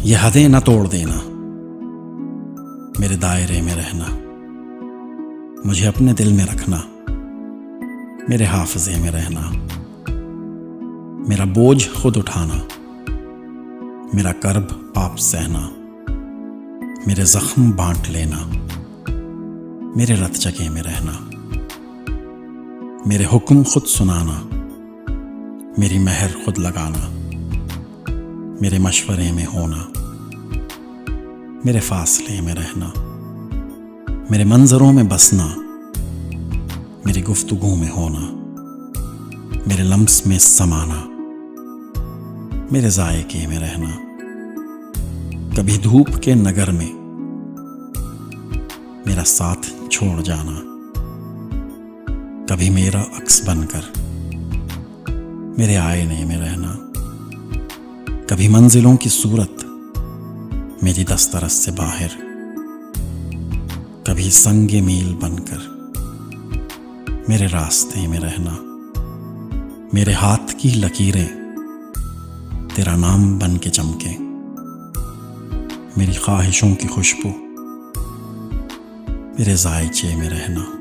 ये हदें न तोड़ देना, मेरे दायरे में रहना, मुझे अपने दिल में रखना, मेरे हाफिजे में रहना, मेरा बोझ खुद उठाना, मेरा कर्ब आप सहना, मेरे जख्म बांट लेना, मेरे रतचके में रहना, मेरे हुक्म खुद सुनाना, मेरी मेहर खुद लगाना, मेरे मशवरे में होना, मेरे फासले में रहना, मेरे मंजरों में बसना, मेरी गुफ्तगू में होना, मेरे लम्स में समाना, मेरे जायके में रहना, कभी धूप के नगर में मेरा साथ छोड़ जाना, कभी मेरा अक्स बनकर मेरे आईने में रहना, कभी मंजिलों की सूरत मेरी दस्तरस से बाहर, कभी संगे मील बनकर मेरे रास्ते में रहना, मेरे हाथ की लकीरें तेरा नाम बन के चमके, मेरी ख्वाहिशों की खुशबू मेरे जायचे में रहना।